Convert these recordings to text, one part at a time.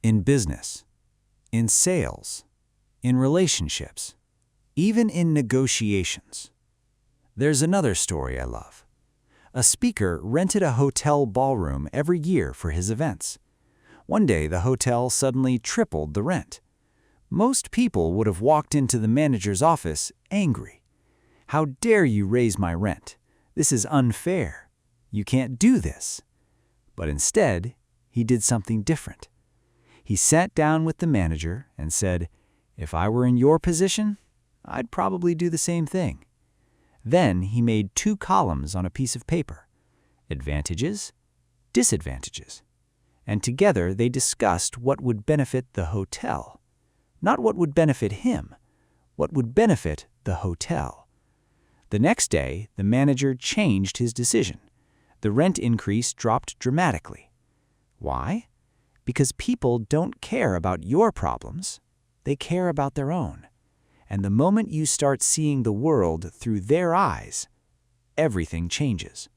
In business, in sales, in relationships, even in negotiations. There's another story I love. A speaker rented a hotel ballroom every year for his events. One day, the hotel suddenly tripled the rent. Most people would have walked into the manager's office angry. "How dare you raise my rent? This is unfair. You can't do this." But instead, he did something different. He sat down with the manager and said, "If I were in your position, I'd probably do the same thing." Then he made 2 columns on a piece of paper: advantages, disadvantages. And together they discussed what would benefit the hotel. Not what would benefit him, what would benefit the hotel. The next day, the manager changed his decision. The rent increase dropped dramatically. Why? Because people don't care about your problems, they care about their own. And the moment you start seeing the world through their eyes, everything changes.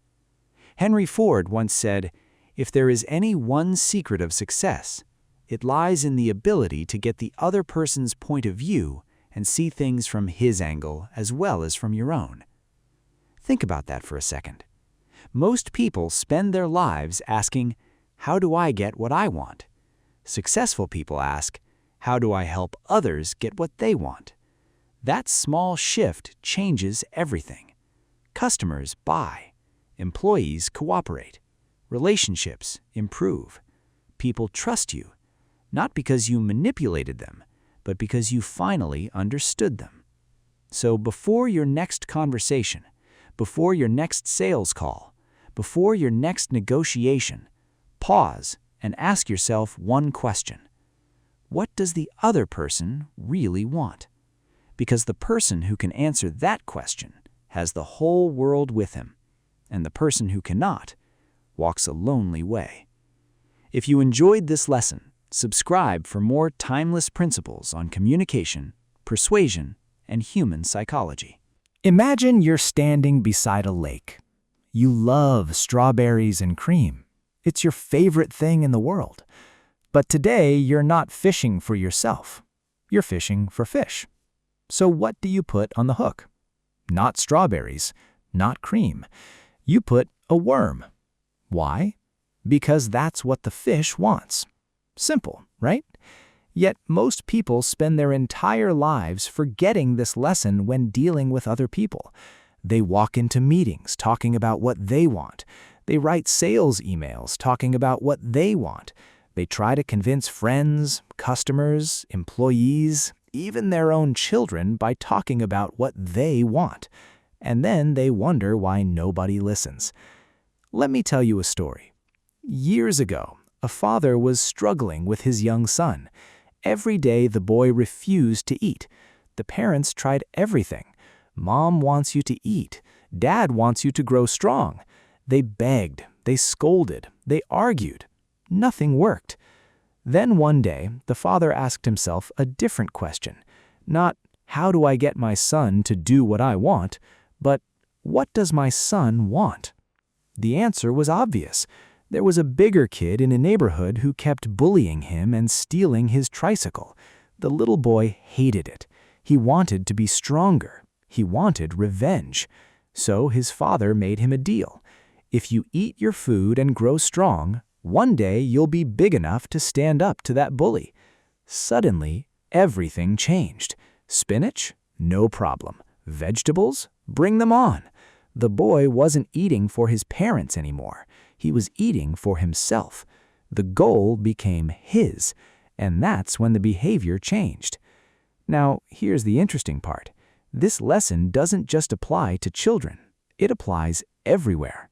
Henry Ford once said, "If there is any one secret of success, it lies in the ability to get the other person's point of view and see things from his angle as well as from your own." Think about that for a second. Most people spend their lives asking, "How do I get what I want?" Successful people ask, "How do I help others get what they want?" That small shift changes everything. Customers buy. Employees cooperate. Relationships improve. People trust you, not because you manipulated them, but because you finally understood them. So before your next conversation, before your next sales call, before your next negotiation, pause and ask yourself one question. What does the other person really want? Because the person who can answer that question has the whole world with him, and the person who cannot walks a lonely way. If you enjoyed this lesson, subscribe for more timeless principles on communication, persuasion, and human psychology. Imagine you're standing beside a lake. You love strawberries and cream. It's your favorite thing in the world. But today, you're not fishing for yourself. You're fishing for fish. So what do you put on the hook? Not strawberries, not cream. You put a worm. Why? Because that's what the fish wants. Simple, right? Yet most people spend their entire lives forgetting this lesson when dealing with other people. They walk into meetings talking about what they want. They write sales emails talking about what they want. They try to convince friends, customers, employees, even their own children by talking about what they want. And then they wonder why nobody listens. Let me tell you a story. Years ago, a father was struggling with his young son. Every day the boy refused to eat. The parents tried everything. Mom wants you to eat. Dad wants you to grow strong. They begged, they scolded, they argued. Nothing worked. Then one day, the father asked himself a different question. Not, "How do I get my son to do what I want?" but, "What does my son want?" The answer was obvious. There was a bigger kid in a neighborhood who kept bullying him and stealing his tricycle. The little boy hated it. He wanted to be stronger. He wanted revenge. So his father made him a deal. If you eat your food and grow strong, one day you'll be big enough to stand up to that bully. Suddenly, everything changed. Spinach? No problem. Vegetables? Bring them on. The boy wasn't eating for his parents anymore. He was eating for himself. The goal became his, and that's when the behavior changed. Now, here's the interesting part. This lesson doesn't just apply to children. It applies everywhere.